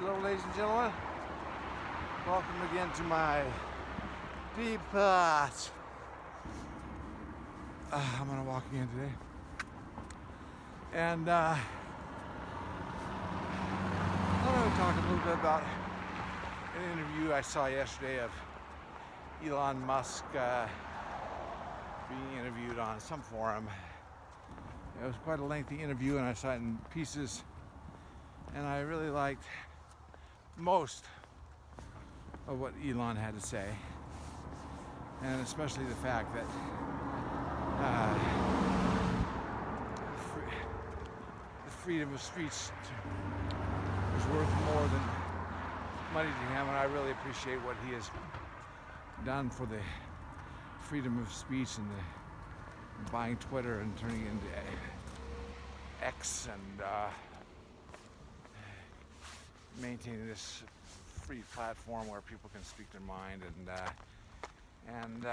Hello, ladies and gentlemen. Welcome again to my deep thoughts. I'm gonna walk again today, and I'm gonna talk a little bit about an interview I saw yesterday of Elon Musk being interviewed on some forum. It was quite a lengthy interview, and I saw it in pieces, and I really liked most of what Elon had to say, and especially the fact that the freedom of speech is worth more than money to him, and I really appreciate what he has done for the freedom of speech and the buying Twitter and turning it into X and maintaining this free platform where people can speak their mind, and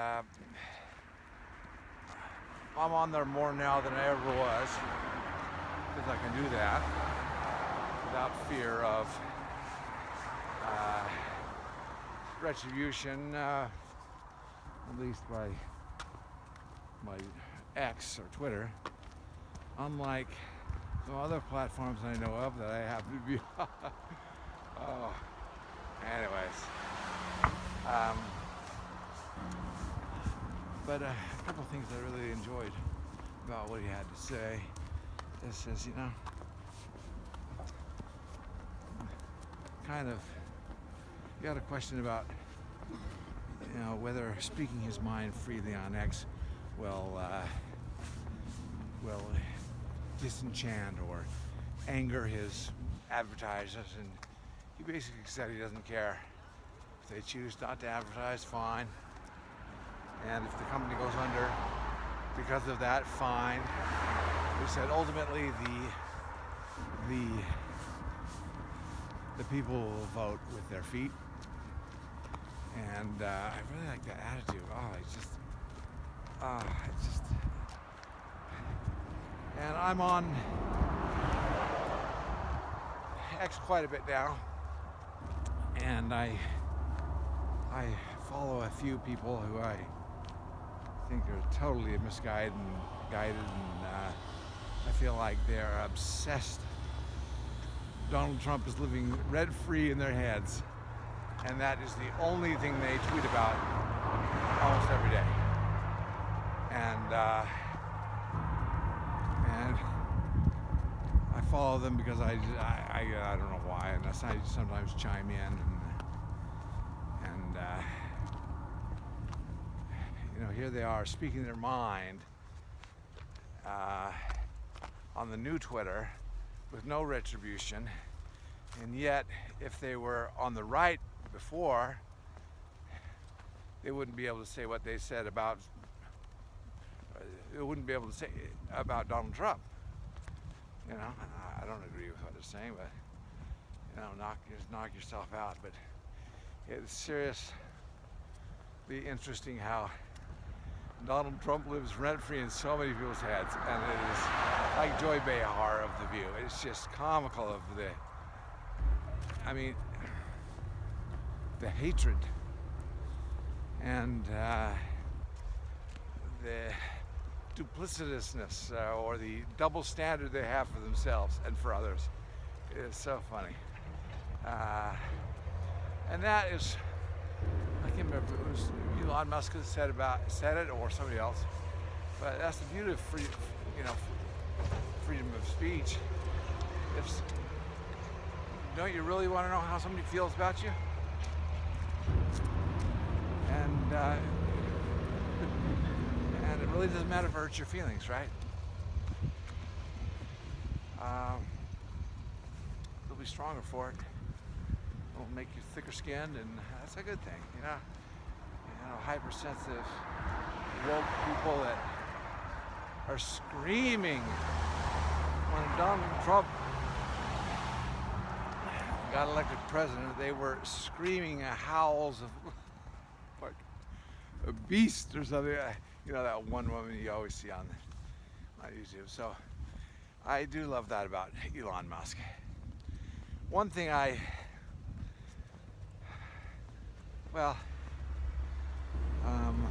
I'm on there more now than I ever was, because I can do that without fear of retribution, at least by my X or Twitter, unlike some other platforms I know of that I happen to be oh, anyways, but a couple of things I really enjoyed about what he had to say. It says, kind of, you got a question about, whether speaking his mind freely on X will disenchant or anger his advertisers, and he basically said he doesn't care. If they choose not to advertise, fine. And if the company goes under because of that, fine. He said ultimately the people will vote with their feet. And I really like that attitude. And I'm on X quite a bit now, and I follow a few people who I think are totally misguided and guided, and I feel like they're obsessed. Donald Trump is living rent-free in their heads, and that is the only thing they tweet about almost every day. And I follow them because I don't know why, and I sometimes chime in, and here they are speaking their mind on the new Twitter with no retribution, and yet if they were on the right before, they wouldn't be able to say what they said about. They wouldn't be able to say about Donald Trump. I don't agree with what they're saying, but knock yourself out. But it's seriously interesting how Donald Trump lives rent-free in so many people's heads, and it is like Joy Behar of The View. It's just comical of the hatred and the duplicitousness or the double standard they have for themselves and for others. It is so funny. And that is, I can't remember if it was Elon Musk that said it or somebody else, but that's the beauty of freedom of speech. Don't you really want to know how somebody feels about you? And it really doesn't matter if it hurts your feelings, right? You'll be stronger for it. It'll make you thicker skinned, and that's a good thing, hypersensitive, woke people that are screaming when Donald Trump got elected president. They were screaming howls of like a beast or something. That one woman you always see on YouTube. So I do love that about Elon Musk. One thing I Well, um,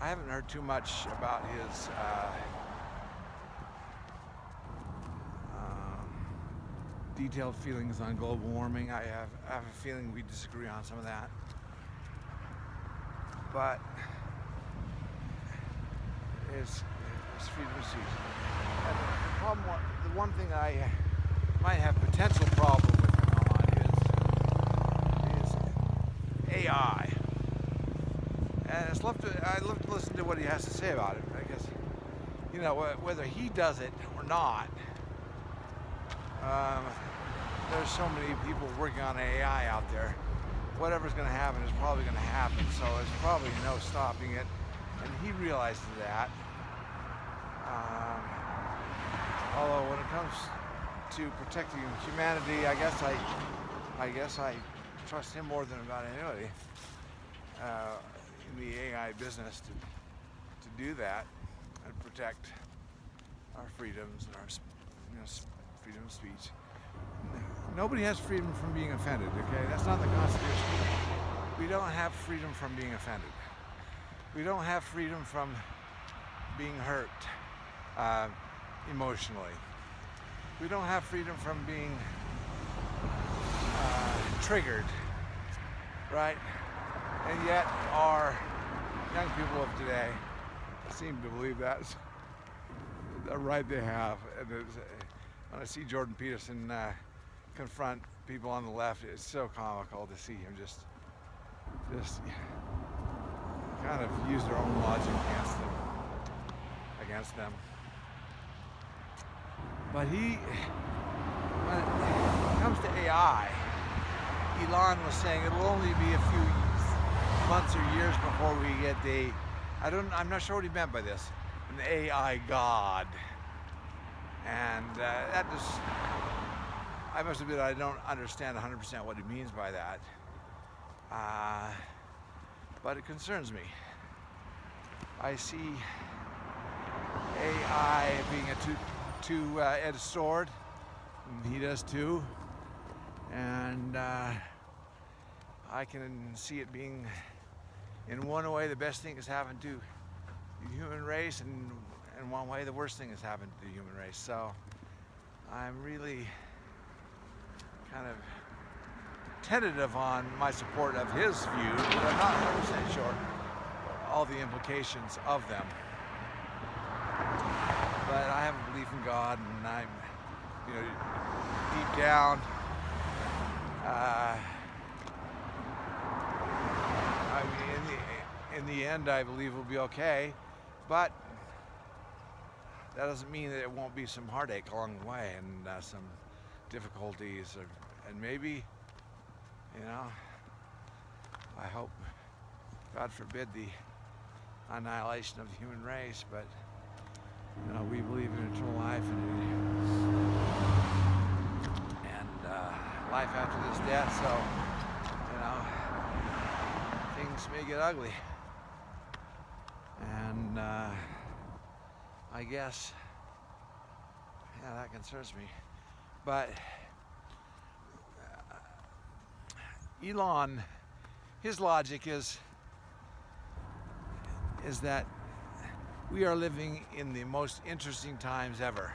I haven't heard too much about his detailed feelings on global warming. I have a feeling we disagree on some of that. But it's freedom of speech. And the problem, the one thing I might have potential problem with him on is AI. And I'd love to listen to what he has to say about it. Because, you know, whether he does it or not, there's so many people working on AI out there. Whatever's going to happen is probably going to happen. So there's probably no stopping it. And he realizes that. Although when it comes to protecting humanity, I guess I trust him more than about anybody in the AI business to do that and protect our freedoms and our freedom of speech. Nobody has freedom from being offended, okay? That's not the Constitution. We don't have freedom from being offended. We don't have freedom from being hurt emotionally. We don't have freedom from being triggered, right? And yet our young people of today seem to believe that's the right they have. And when I see Jordan Peterson confront people on the left, it's so comical to see him just kind of use their own logic against them. But when it comes to AI, Elon was saying it'll only be a few months or years before we get I'm not sure what he meant by this, an AI god. And that just, I must admit I don't understand 100% what he means by that. But it concerns me. I see AI being a two-edged sword, and he does too. And I can see it being, in one way, the best thing that's happened to the human race, and in one way, the worst thing that's happened to the human race. So I'm really kind of tentative on my support of his views, but I'm not 100% sure all the implications of them. But I have a belief in God, and I'm, deep down, in the end, I believe we'll be okay. But that doesn't mean that it won't be some heartache along the way, and some difficulties, and maybe, I hope, God forbid, the annihilation of the human race, but we believe in eternal life and life after this death, so things may get ugly, and I guess that concerns me. But Elon, his logic is that we are living in the most interesting times ever.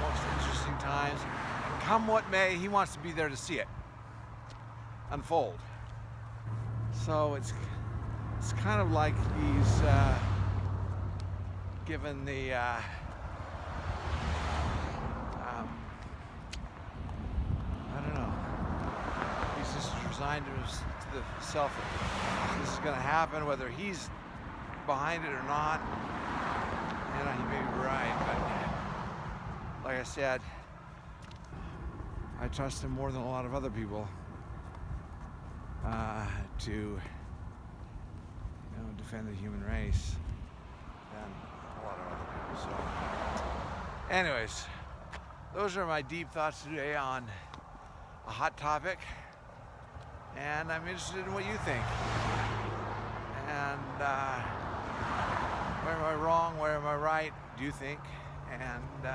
Most interesting times. And come what may, he wants to be there to see it unfold. So it's kind of like he's given the he's just resigned to the self. This is going to happen, whether he's behind it or not. He may be right, but like I said, I trust him more than a lot of other people to defend the human race than a lot of other people. So anyways, those are my deep thoughts today on a hot topic, and I'm interested in what you think. And where am I wrong? Where am I right? Do you think? And do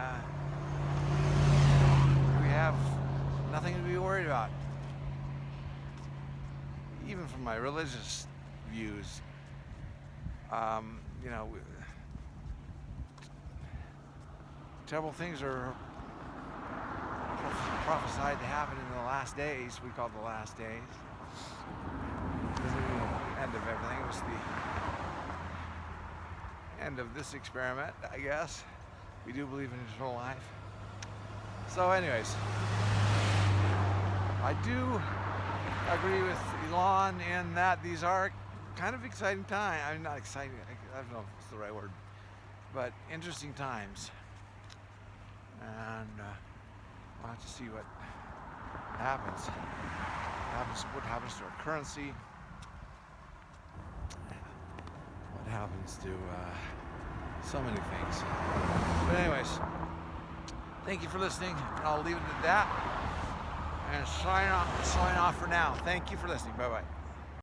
we have Nothing to be worried about. Even from my religious views, you know, terrible things are prophesied to happen in the last days. We call the last days. It doesn't mean the end of everything. It was the end of this experiment, I guess. We do believe in eternal life. So anyways, I do agree with Elon in that these are kind of exciting times. I mean, not exciting, I don't know if it's the right word, but interesting times. And we'll have to see what happens. What happens to our currency. What happens to so many things. But anyways, thank you for listening. I'll leave it at that. And sign off for now. Thank you for listening. Bye-bye.